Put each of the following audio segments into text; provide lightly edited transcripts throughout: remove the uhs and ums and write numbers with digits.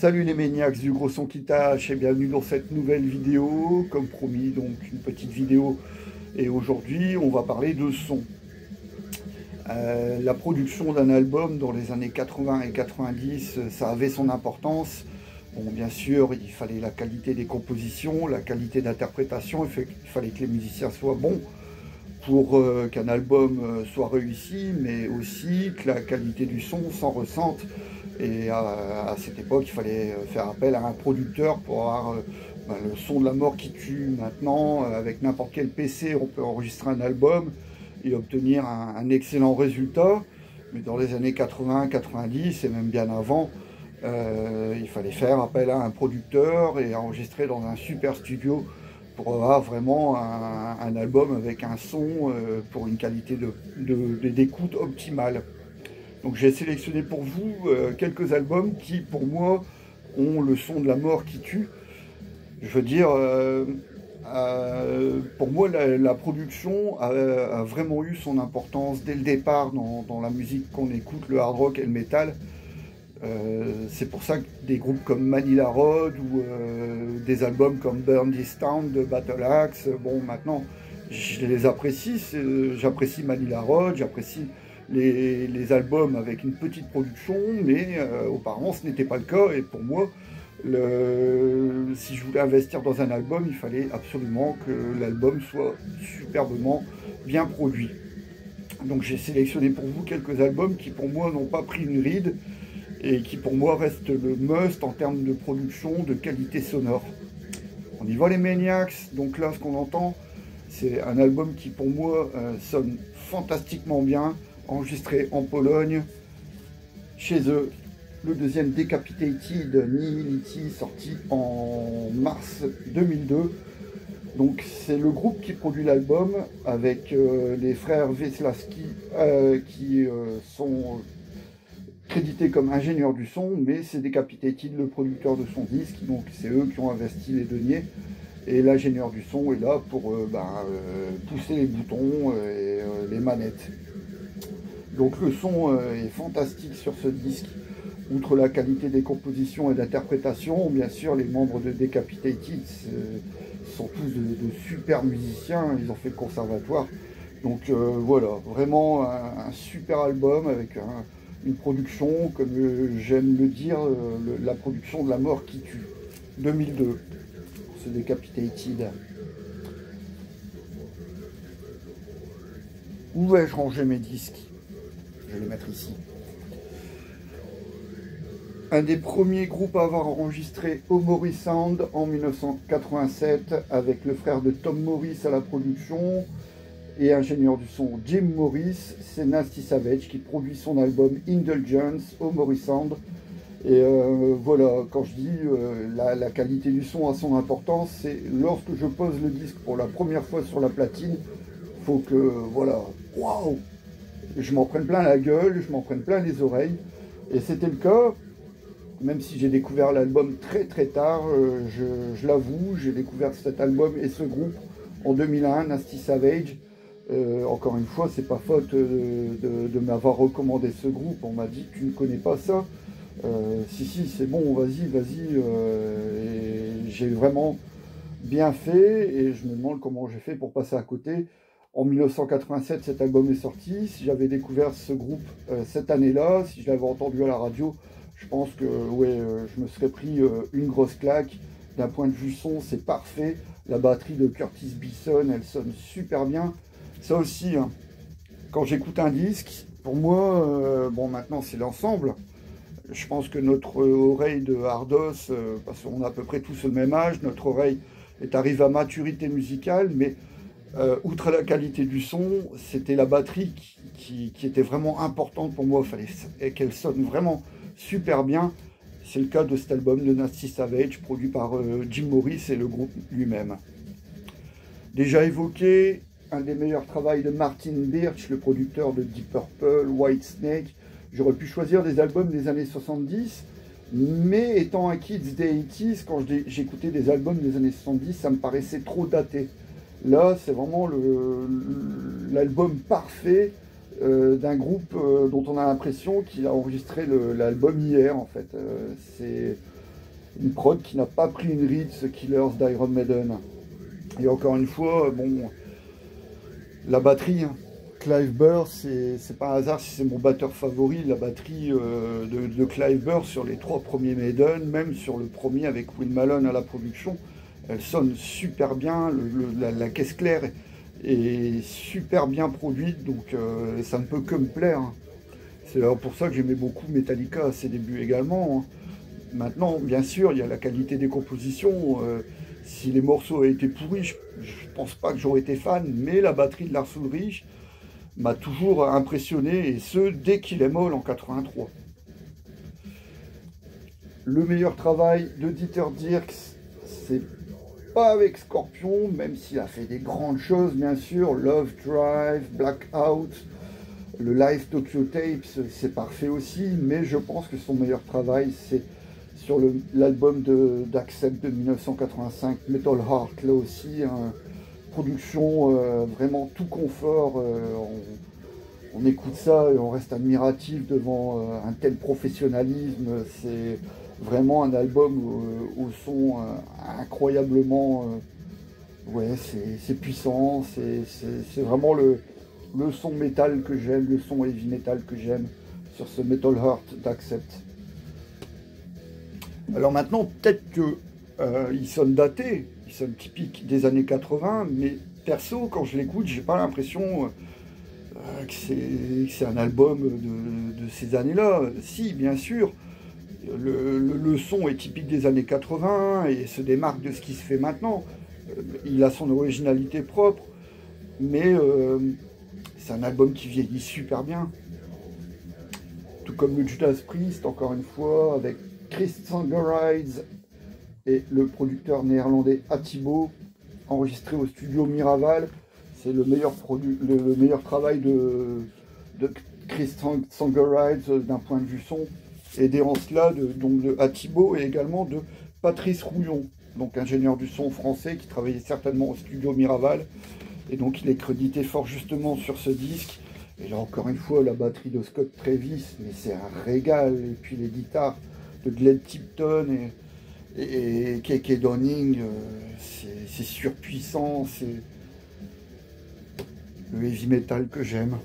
Salut les maniacs du gros son qui tâche et bienvenue dans cette nouvelle vidéo. Comme promis, donc une petite vidéo. Et aujourd'hui, on va parler de son. La production d'un album dans les années 80 et 90, ça avait son importance. Bon, bien sûr, il fallait la qualité des compositions, la qualité d'interprétation, il fallait que les musiciens soient bons pour qu'un album soit réussi, mais aussi que la qualité du son s'en ressente. Et à cette époque, il fallait faire appel à un producteur pour avoir le son de la mort qui tue. Maintenant, avec n'importe quel PC, on peut enregistrer un album et obtenir un excellent résultat. Mais dans les années 80, 90 et même bien avant, il fallait faire appel à un producteur et enregistrer dans un super studio pour avoir vraiment un album avec un son pour une qualité d'écoute optimale. Donc j'ai sélectionné pour vous quelques albums qui, pour moi, ont le son de la mort qui tue. Je veux dire, pour moi, la production a vraiment eu son importance dès le départ dans la musique qu'on écoute, le hard rock et le metal. C'est pour ça que des groupes comme Manila Road ou des albums comme Burn This Town de Battle Axe, bon maintenant je les apprécie, j'apprécie Manila Road, j'apprécie les albums avec une petite production, mais auparavant ce n'était pas le cas. Et pour moi, si je voulais investir dans un album, il fallait absolument que l'album soit superbement bien produit. Donc j'ai sélectionné pour vous quelques albums qui pour moi n'ont pas pris une ride et qui pour moi restent le must en termes de production, de qualité sonore. On y va les Maniacs. Donc là ce qu'on entend, c'est un album qui pour moi sonne fantastiquement bien, enregistré en Pologne, chez eux, le deuxième Decapitated Nihility, sorti en mars 2002. Donc c'est le groupe qui produit l'album avec les frères Wesławski qui sont crédités comme ingénieurs du son, mais c'est Decapitated le producteur de son disque, donc c'est eux qui ont investi les deniers. Et l'ingénieur du son est là pour pousser les boutons et les manettes. Donc le son est fantastique sur ce disque. Outre la qualité des compositions et d'interprétation, bien sûr, les membres de Decapitated sont tous de super musiciens, ils ont fait le conservatoire. Donc voilà, vraiment un super album avec une production, comme j'aime le dire, la production de la mort qui tue. 2002, ce Decapitated. Où vais-je ranger mes disques? Je vais les mettre ici. Un des premiers groupes à avoir enregistré Omori Sound en 1987 avec le frère de Tom Morris à la production et ingénieur du son Jim Morris, c'est Nasty Savage qui produit son album Indulgence, Omori Sound. Et voilà, quand je dis la qualité du son a son importance, c'est lorsque je pose le disque pour la première fois sur la platine, il faut que, voilà, waouh, je m'en prenne plein la gueule, je m'en prenne plein les oreilles. Et c'était le cas, même si j'ai découvert l'album très tard, je l'avoue, j'ai découvert cet album et ce groupe en 2001, Nasty Savage. Encore une fois, c'est pas faute de m'avoir recommandé ce groupe, on m'a dit tu ne connais pas ça. Si, c'est bon, vas-y. Et j'ai vraiment bien fait et je me demande comment j'ai fait pour passer à côté. En 1987, cet album est sorti. Si j'avais découvert ce groupe cette année-là, si je l'avais entendu à la radio, je pense que ouais, je me serais pris une grosse claque. D'un point de vue son, c'est parfait. La batterie de Curtis Bison, elle sonne super bien. Ça aussi, hein, quand j'écoute un disque, pour moi, bon maintenant c'est l'ensemble. Je pense que notre oreille de hardos, parce qu'on a à peu près tous le même âge, notre oreille est arrivée à maturité musicale, mais outre la qualité du son, c'était la batterie qui était vraiment importante pour moi. Il fallait qu'elle sonne vraiment super bien. C'est le cas de cet album de Nasty Savage, produit par Jim Morris et le groupe lui-même. Déjà évoqué, un des meilleurs travaux de Martin Birch, le producteur de Deep Purple, Whitesnake. J'aurais pu choisir des albums des années 70, mais étant un kid des 80s, quand j'écoutais des albums des années 70, ça me paraissait trop daté. Là, c'est vraiment l'album parfait d'un groupe dont on a l'impression qu'il a enregistré l'album hier, en fait. Une prod qui n'a pas pris une ride, ce Killers d'Iron Maiden. Et encore une fois, bon, la batterie, hein. Clive Burr, c'est pas un hasard si c'est mon batteur favori. La batterie de Clive Burr sur les 3 premiers Maiden, même sur le premier avec Will Malone à la production, elle sonne super bien. La caisse claire est super bien produite, donc ça ne peut que me plaire, hein. C'est pour ça que j'aimais beaucoup Metallica à ses débuts également, hein. Maintenant, bien sûr, il y a la qualité des compositions. Si les morceaux avaient été pourris, je pense pas que j'aurais été fan, mais la batterie de Lars Ulrich m'a toujours impressionné, et ce, dès qu'il est molle en 83. Le meilleur travail de Dieter Dierks, c'est pas avec Scorpion, même s'il a fait des grandes choses, bien sûr. Love Drive, Blackout, le Live Tokyo Tapes, c'est parfait aussi, mais je pense que son meilleur travail, c'est sur l'album d'Accept de 1985, Metal Heart, là aussi, hein, production vraiment tout confort. On écoute ça et on reste admiratif devant un tel professionnalisme. C'est vraiment un album au son incroyablement... ouais, c'est puissant, c'est vraiment le son métal que j'aime, le son heavy metal que j'aime sur ce Metal Heart d'Accept. Alors maintenant, peut-être qu'il sonne daté, il sonne typique des années 80, mais perso, quand je l'écoute, j'ai pas l'impression que c'est un album de ces années-là. Si, bien sûr, le son est typique des années 80 et se démarque de ce qui se fait maintenant. Il a son originalité propre, mais c'est un album qui vieillit super bien. Tout comme le Judas Priest, encore une fois, avec Chris Tsangarides et le producteur néerlandais Atibo, enregistré au studio Miraval. C'est le meilleur travail de Chris Tsangarides d'un point de vue son, aidé en cela de Atibo et également de Patrice Rouillon, donc ingénieur du son français qui travaillait certainement au studio Miraval. Et donc il est crédité fort justement sur ce disque. Et là encore une fois, la batterie de Scott Travis, mais c'est un régal. Et puis les guitares de Glenn Tipton et K.K. Downing, c'est surpuissant, c'est le heavy metal que j'aime.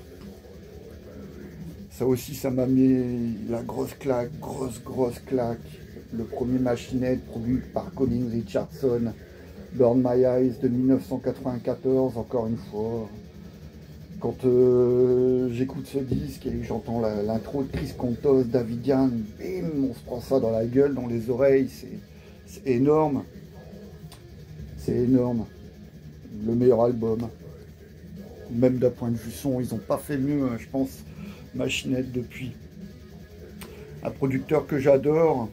Ça aussi, ça m'a mis la grosse claque, grosse claque. Le premier Machinette produit par Colin Richardson, Burn My Eyes de 1994, encore une fois. Quand j'écoute ce disque et que j'entends l'intro de Chris Kontos, David Yann, bim, on se prend ça dans la gueule, dans les oreilles, c'est énorme. C'est énorme. Le meilleur album. Même d'un point de vue son, ils n'ont pas fait mieux, je pense, Machinette depuis. Un producteur que j'adore,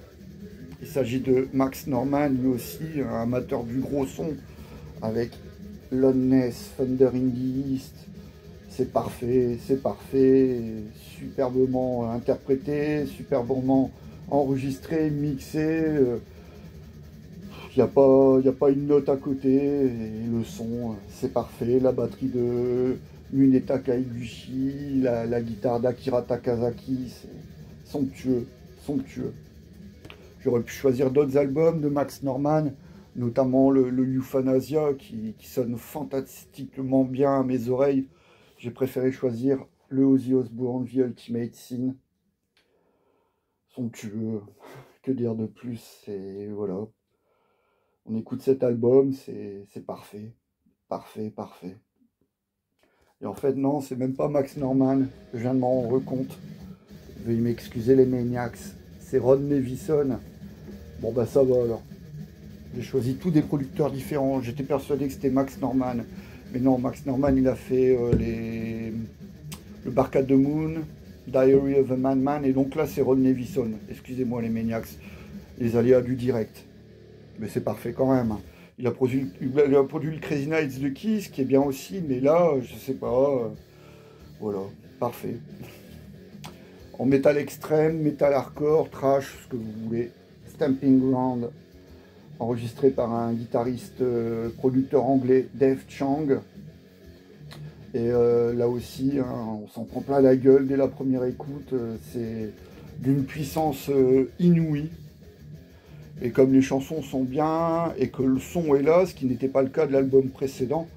il s'agit de Max Norman, lui aussi, un amateur du gros son, avec Loudness, Thunder in the East. C'est parfait, superbement interprété, superbement enregistré, mixé. Il n'y a pas une note à côté, et le son, c'est parfait. La batterie de Munetaka Higuchi, la guitare d'Akira Takazaki, c'est somptueux. J'aurais pu choisir d'autres albums de Max Norman, notamment le Euthanasia, qui sonne fantastiquement bien à mes oreilles. J'ai préféré choisir le Ozzy Osbourne, The Ultimate Sin. Somptueux, que dire de plus, et voilà. On écoute cet album, c'est parfait. Et en fait, non, c'est même pas Max Norman, je viens de m'en rendre compte. Veuillez m'excuser les Maniacs, c'est Ron Nevison. Bon bah ça va alors. J'ai choisi tous des producteurs différents, j'étais persuadé que c'était Max Norman. Mais non, Max Norman, il a fait le Bark at the Moon, Diary of a Madman, et donc là, c'est Ron Nevison. Excusez-moi les Maniacs, les aléas du direct. Mais c'est parfait quand même. Il a produit le Crazy Nights de Kiss, qui est bien aussi, mais là, je sais pas. Voilà, parfait. En métal extrême, métal hardcore, trash, ce que vous voulez. Stamping Ground, enregistré par un guitariste producteur anglais, Dave Chang. Et là aussi, hein, on s'en prend plein la gueule dès la première écoute. C'est d'une puissance inouïe. Et comme les chansons sont bien et que le son est là, ce qui n'était pas le cas de l'album précédent,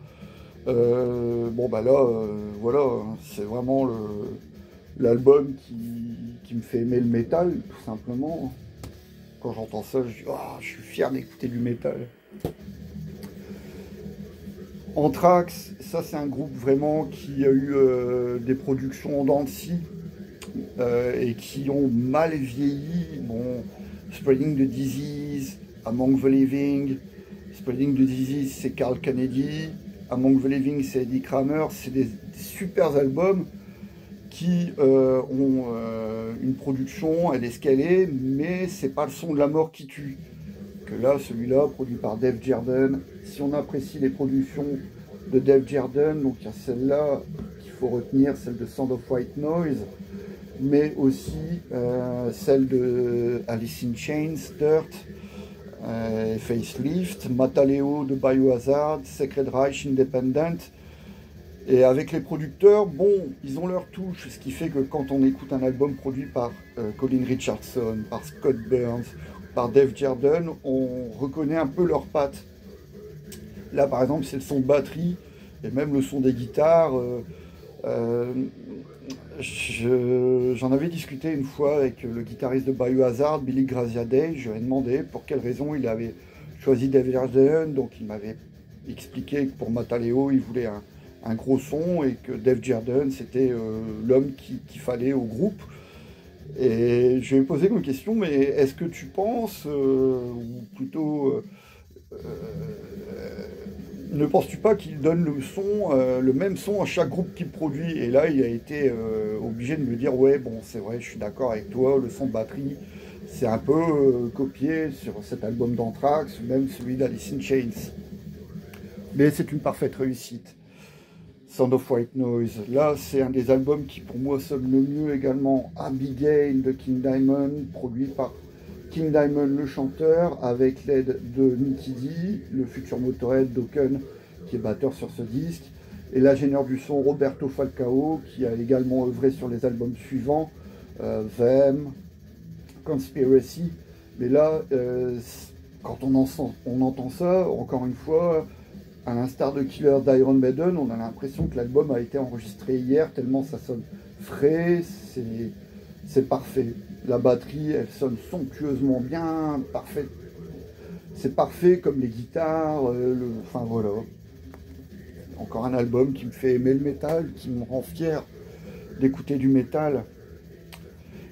bon bah là, voilà, c'est vraiment l'album qui me fait aimer le métal, tout simplement. Quand j'entends ça, je dis, oh, je suis fier d'écouter du métal. Anthrax, ça c'est un groupe vraiment qui a eu des productions en dents de scie et qui ont mal vieilli. Bon, Spreading the Disease, Among the Living. Spreading the Disease, c'est Carl Kennedy. Among the Living, c'est Eddie Kramer. C'est des super albums qui ont une production, elle est scalée, mais c'est pas le son de la mort qui tue. Que là, celui-là, produit par Dave Jerden. Si on apprécie les productions de Dave Jerden, donc il y a celle-là qu'il faut retenir, celle de Sound of White Noise, mais aussi celle de Alice in Chains, Dirt, Facelift, Mataleo de Biohazard, Sacred Reich Independent. Et avec les producteurs, bon, ils ont leur touche, ce qui fait que quand on écoute un album produit par Colin Richardson, par Scott Burns, par Dave Jerden, on reconnaît un peu leurs pattes. Là, par exemple, c'est le son de batterie, et même le son des guitares. J'en avais discuté une fois avec le guitariste de Biohazard, Billy Graziadei. Je lui ai demandé pour quelle raison il avait choisi Dave Jerden. Donc il m'avait expliqué que pour Mataleo, il voulait un gros son et que Dave Jerden, c'était l'homme qu'il fallait au groupe. Et je lui ai posé une question, mais est-ce que tu penses, ou plutôt, ne penses-tu pas qu'il donne le son, le même son à chaque groupe qu'il produit? Et là, il a été obligé de me dire, ouais, bon, c'est vrai, je suis d'accord avec toi, le son de batterie, c'est un peu copié sur cet album d'Anthrax, même celui d'Alice in Chains. Mais c'est une parfaite réussite. Sound of White Noise, là c'est un des albums qui pour moi sonne le mieux également. Abigail de King Diamond, produit par King Diamond le chanteur, avec l'aide de Mikkey Dee, le futur Motorhead Dokken qui est batteur sur ce disque, et l'ingénieur du son Roberto Falcao qui a également œuvré sur les albums suivants, Them, Conspiracy. Mais là, quand on entend ça, encore une fois, à l'instar de Killer d'Iron Maiden, on a l'impression que l'album a été enregistré hier, tellement ça sonne frais, c'est parfait. La batterie, elle sonne somptueusement bien, parfait. C'est parfait comme les guitares, enfin voilà. Encore un album qui me fait aimer le métal, qui me rend fier d'écouter du métal.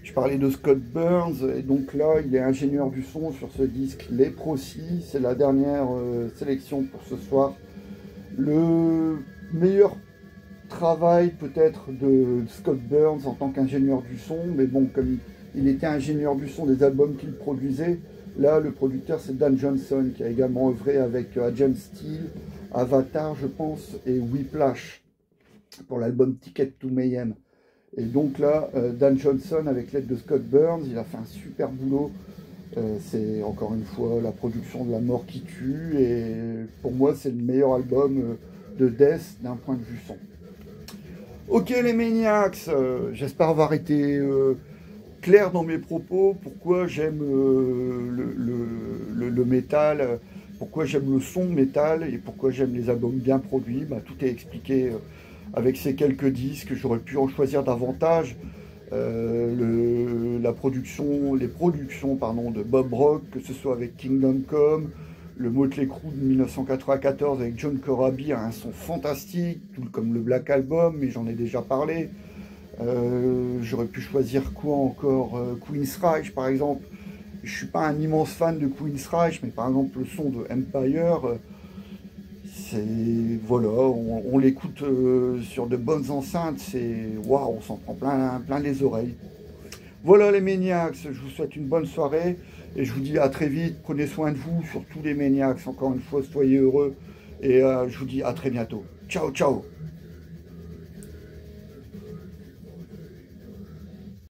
Je parlais de Scott Burns, et donc là, il est ingénieur du son sur ce disque Leprosy. C'est la dernière sélection pour ce soir. Le meilleur travail peut-être de Scott Burns en tant qu'ingénieur du son, mais bon, comme il était ingénieur du son des albums qu'il produisait, là, le producteur, c'est Dan Johnson, qui a également œuvré avec Agent Steel, Avatar, je pense, et Whiplash, pour l'album Ticket to Mayhem. Et donc là, Dan Johnson, avec l'aide de Scott Burns, il a fait un super boulot. C'est encore une fois la production de La Mort qui tue. Et pour moi, c'est le meilleur album de Death d'un point de vue son. Ok les Maniacs, j'espère avoir été clair dans mes propos. Pourquoi j'aime le métal, pourquoi j'aime le son métal et pourquoi j'aime les albums bien produits. Bah, tout est expliqué avec ces quelques disques. J'aurais pu en choisir davantage. Les productions de Bob Rock, que ce soit avec Kingdom Come, le Motley Crue de 1994 avec John Corabi a un son fantastique, tout comme le Black Album, mais j'en ai déjà parlé. J'aurais pu choisir quoi encore, Queensryche par exemple. Je suis pas un immense fan de Queensryche, mais par exemple le son de Empire, voilà, on l'écoute sur de bonnes enceintes, c'est waouh, on s'en prend plein les oreilles. Voilà les Maniacs, je vous souhaite une bonne soirée et je vous dis à très vite. Prenez soin de vous, surtout les Maniacs, encore une fois, soyez heureux et je vous dis à très bientôt. Ciao, ciao.